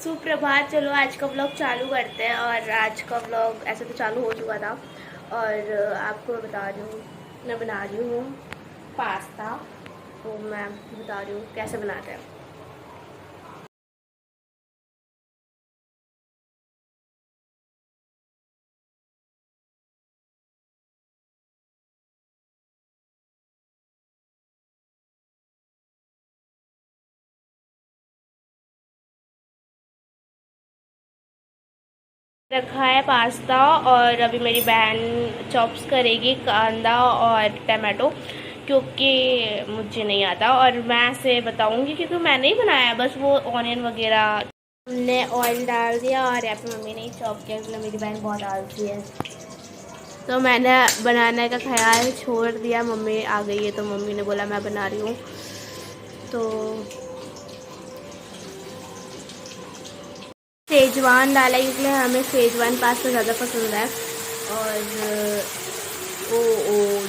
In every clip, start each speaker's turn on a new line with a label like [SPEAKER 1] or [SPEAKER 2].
[SPEAKER 1] सुप्रभात। चलो आज का व्लॉग चालू करते हैं। और आज का व्लॉग ऐसे तो चालू हो चुका था और आपको मैं बता रही हूँ, मैं बना रही हूँ पास्ता। तो मैं बता रही हूँ कैसे बनाते हैं। रखा है पास्ता और अभी मेरी बहन चॉप्स करेगी कांदा और टमाटो, क्योंकि मुझे नहीं आता और मैं से बताऊंगी क्योंकि मैंने ही बनाया। बस वो ऑनियन वगैरह हमने ऑयल डाल दिया और यहाँ पे मम्मी ने चॉप किया क्योंकि मेरी बहन बहुत आलसी है। तो मैंने बनाने का ख्याल छोड़ दिया। मम्मी आ गई है तो मम्मी ने बोला मैं बना रही हूँ। तो सेजवान डाला क्योंकि हमें सेजवान पास्ता ज़्यादा पसंद है। और ओ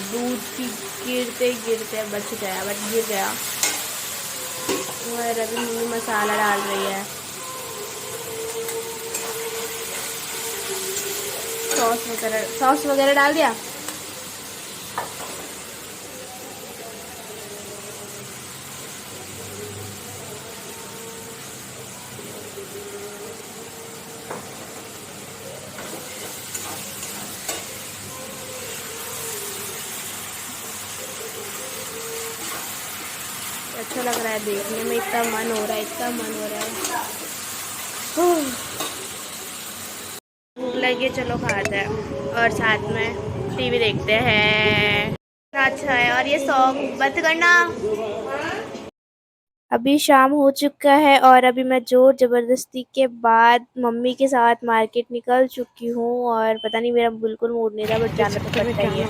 [SPEAKER 1] दूध की गिरते गिरते बच गया, बट गिर गया। और अभी मम्मी मसाला डाल रही है, सॉस वगैरह डाल दिया। अच्छा लग रहा है देखने में, इतना मन हो रहा है, इतना मन हो रहा है। भूख लगी, चलो खाते हैं और साथ में टीवी देखते हैं। अच्छा है। और ये सॉन्ग बंद करना। अभी शाम हो चुका है और अभी मैं जोर ज़बरदस्ती के बाद मम्मी के साथ मार्केट निकल चुकी हूँ। और पता नहीं मेरा बिल्कुल मूड नहीं रहा, बट जाना तो पड़ता ही है।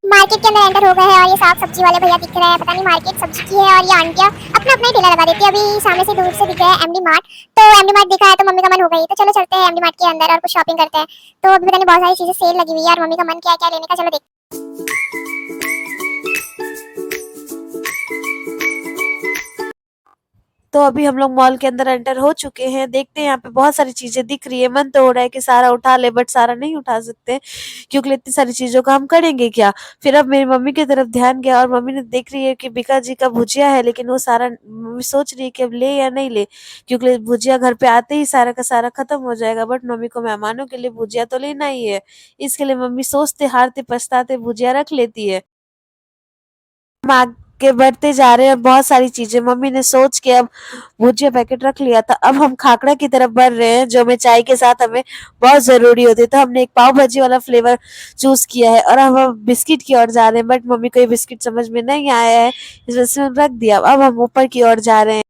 [SPEAKER 2] मार्केट के अंदर एंटर हो गए हैं और ये साग सब्जी वाले भैया दिख रहे हैं। पता नहीं मार्केट सब्जी की है और ये आंटियां अपना अपना ही ठेला लगा देती है। अभी सामने से दूर से दिख रहा है एमडी मार्ट, तो एमडी मार्ट दिखा है तो मम्मी का मन हो गई। तो चलो चलते हैं एमडी मार्ट के अंदर और कुछ शॉपिंग करते हैं। तो अभी पता नहीं बहुत सारी चीजें सेल लगी हुई है और मम्मी का मन क्या क्या लेने का, चलो देखते हैं।
[SPEAKER 3] तो अभी हम लोग मॉल के अंदर एंटर हो चुके हैं। देखते हैं यहाँ पे बहुत सारी चीजें दिख रही है। मन तो हो रहा है कि सारा उठा ले, बट सारा नहीं उठा सकते क्योंकि इतनी सारी चीजों का हम करेंगे क्या। फिर अब मेरी मम्मी की तरफ ध्यान गया और मम्मी ने देख रही है कि बिका जी का भुजिया है, लेकिन वो सारा मम्मी सोच रही है कि अब ले या नहीं ले, क्योंकि भुजिया घर पे आते ही सारा का सारा खत्म हो जाएगा। बट मम्मी को मेहमानों के लिए भुजिया तो लेना ही है, इसके लिए मम्मी सोचते हारते पछताते भुजिया रख लेती है। हम आगे बढ़ते जा रहे हैं। बहुत सारी चीजें मम्मी ने सोच के अब भुजिया पैकेट रख लिया था। अब हम खाकड़ा की तरफ बढ़ रहे हैं, जो हमें चाय के साथ हमें बहुत जरूरी होती है। तो हमने एक पाव भाजी वाला फ्लेवर चूज किया है और अब हम बिस्किट की ओर जा रहे हैं, बट मम्मी को ये बिस्किट समझ में नहीं आया है, इस वजह से रख दिया। अब हम ऊपर की ओर जा रहे हैं।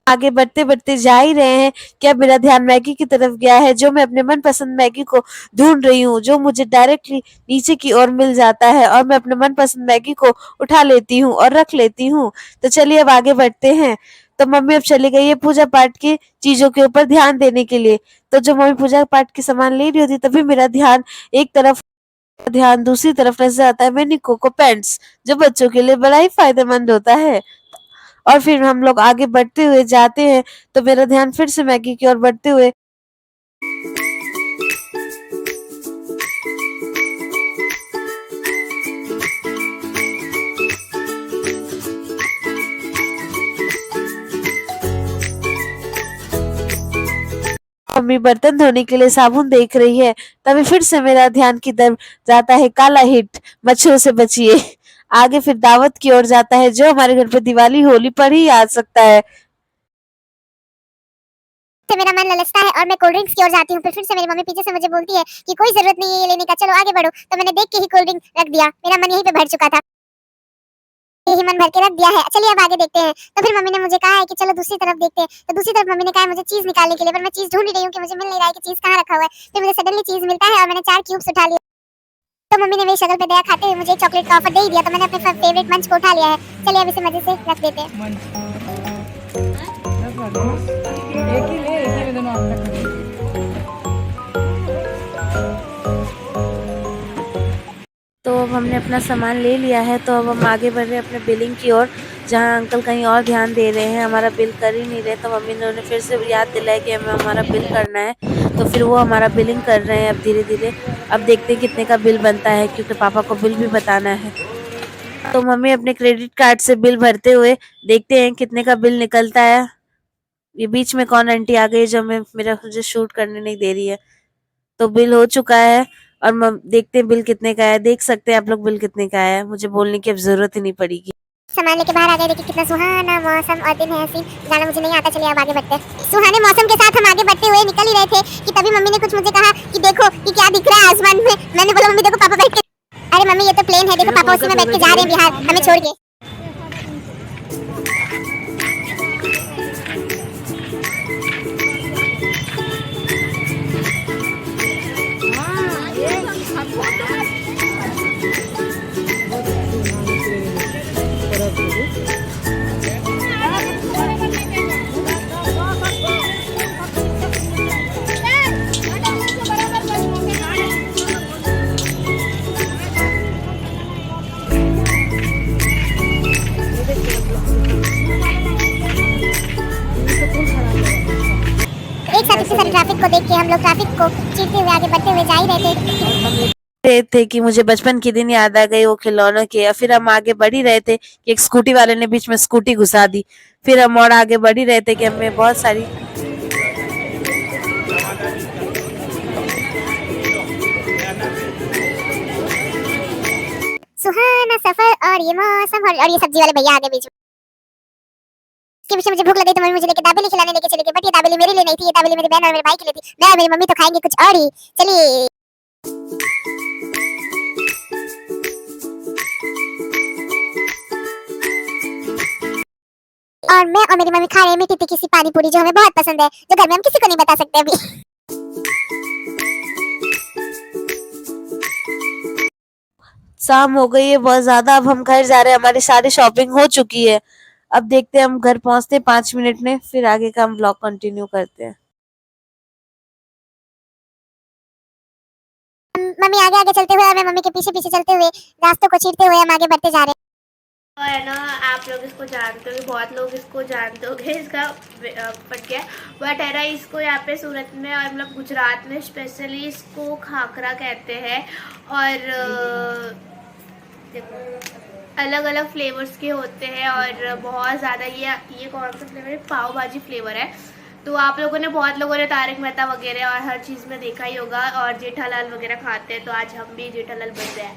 [SPEAKER 3] आगे बढ़ते बढ़ते जा ही रहे हैं कि अब मेरा ध्यान मैगी की तरफ गया है, जो मैं अपने मनपसंद मैगी को ढूंढ रही हूँ, जो मुझे डायरेक्टली नीचे की ओर मिल जाता है और मैं अपने मनपसंद मैगी को उठा लेती हूँ और रख लेती हूँ। तो चलिए अब आगे बढ़ते हैं। तो मम्मी अब चली गई है पूजा पाठ की चीजों के ऊपर ध्यान देने के लिए। तो जब मम्मी पूजा पाठ की सामान ले रही होती तभी मेरा ध्यान एक तरफ, ध्यान दूसरी तरफ नजर आता है मैनी कोको पेंट्स, जो बच्चों के लिए बड़ा ही फायदेमंद होता है। और फिर हम लोग आगे बढ़ते हुए जाते हैं तो मेरा ध्यान फिर से मैगी की ओर बढ़ते हुए मम्मी बर्तन धोने के लिए साबुन देख रही है। तभी फिर से मेरा ध्यान की तरफ जाता है काला हिट, मच्छरों से बचिए। आगे फिर दावत की ओर जाता है, जो हमारे घर पे दिवाली होली पर ही आ सकता है।
[SPEAKER 2] से मेरा मन ललचता है और मैं कोल्ड ड्रिंक्स की ओर जाती हूँ। फिर से मेरी मम्मी पीछे से मुझे बोलती है कि कोई जरूरत नहीं है ये लेने का, चलो आगे बढ़ो। तो मैंने देख के ही कोल्ड ड्रिंक रख दिया, मेरा मन यहीं पे भर चुका था। ही मन भर के रख दिया है। चलिए अब आगे देखते हैं। तो फिर मम्मी ने मुझे कहा है कि चलो दूसरी तरफ देखते हैं। तो दूसरी तरफ मम्मी ने कहा है मुझे चीज निकालने के लिए, पर मैं चीज ढूंढ ही रही हूँ कि मुझे मिल नहीं रहा है कि चीज कहाँ रखा हुआ है। फिर मुझे सडनली चीज मिलता है और मैंने 4 क्यूब्स उठा लिए। तो मम्मी ने मेरी शक्ल पे दया खाते हुए मुझे एक चॉकलेट का ऑफर दे ही दिया। तो मैंने अपने फेवरेट मंच को उठा लिया है। चलिए अब इसे मजे से रख देते हैं।
[SPEAKER 4] एक ही में दोनों आप रख दो।
[SPEAKER 3] तो अब हमने अपना सामान ले लिया है, तो अब हम आगे बढ़ रहे हैं अपने बिलिंग की ओर, जहाँ अंकल कहीं और ध्यान दे रहे हैं, हमारा बिल कर ही नहीं रहे। तो मम्मी ने उन्हें फिर से याद दिलाया कि हमें हमारा बिल करना है, तो फिर वो हमारा बिलिंग कर रहे हैं अब धीरे धीरे। अब देखते हैं कितने का बिल बनता है, क्योंकि पापा को बिल भी बताना है। तो मम्मी अपने क्रेडिट कार्ड से बिल भरते हुए देखते हैं कितने का बिल निकलता है। ये बीच में कौन आंटी आ गई जो मुझे शूट करने नहीं दे रही है। तो बिल हो चुका है और देखते हैं बिल कितने का है। देख सकते हैं आप लोग बिल कितने का है, मुझे बोलने की अब जरूरत ही नहीं पड़ेगी।
[SPEAKER 2] सामान लेके बाहर आ गए। देखिए कितना सुहाना मौसम और दिन है हसीन। गाना मुझे नहीं आता, चलिए अब आगे बढ़ते हैं। सुहाने मौसम के साथ हम आगे बढ़ते हुए निकल ही रहे थे कि तभी मम्मी ने कुछ मुझे कहा कि देखो कि क्या दिख रहा है आसमान में। मैंने बोला मम्मी देखो पापा बैठ के, अरे मम्मी ये तो प्लेन है, देखो पापा उसी में बैठ के जा रहे हैं बिहार हमें छोड़ के। एक साथ इतनी सारी ट्रैफिक को देख के हम लोग ट्रैफिक को चीरते हुए आगे बढ़ते हुए जा ही रहे
[SPEAKER 3] थे कि मुझे बचपन के दिन याद आ गए वो खिलौनों के। या फिर हम आगे बढ़ ही रहे थे कि एक स्कूटी वाले ने बीच में स्कूटी घुसा दी। फिर हम और आगे बढ़ ही रहे थे कि हमें बहुत सारी
[SPEAKER 2] सुहाना सफर और ये मौसम और ये सब्जी वाले भैया आगे बीच में। इसके पीछे मुझे भूख लगी तो मम्मी मुझे लेके दाबेली खिलाने लेके चली गई। बट ये दाबेली मेरे लिए नहीं थी, ये दाबेली मेरी बहन और मेरे भाई के लिए थी। मैं और मेरी मम्मी तो खाएंगे कुछ और ही। चलिए और मैं और मेरी मम्मी खा रहे हैं मीठी तीखी सी पानी पूरी, जो हमें बहुत पसंद है, जो घर में हम किसी को नहीं बता सकते अभी।
[SPEAKER 3] शाम हो गई है बहुत ज्यादा। अब हम घर जा रहे हैं, हमारी सारी शॉपिंग हो चुकी है। अब देखते हैं हम घर पहुंचते 5 मिनट में, फिर आगे का हम ब्लॉग कंटिन्यू करते हैं।
[SPEAKER 2] मम्मी आगे आगे चलते हुए और मैं मम्मी के पीछे पीछे चलते हुए रास्तों को चीरते हुए हम आगे बढ़ते जा रहे हैं।
[SPEAKER 1] और है ना, आप लोग इसको जानते हो, बहुत लोग इसको जानते होंगे, इसका पट गया। बट है ना, इसको यहाँ पे सूरत में और मतलब गुजरात में स्पेशली इसको खाकरा कहते हैं। और अलग अलग फ्लेवर्स के होते हैं और बहुत ज़्यादा ये कौन सा फ्लेवर है, पाव भाजी फ्लेवर है। तो आप लोगों ने बहुत लोगों ने तारक मेहता वगैरह और हर चीज़ में देखा ही होगा और जेठालाल वगैरह खाते हैं। तो आज हम भी जेठालाल बन रहे हैं।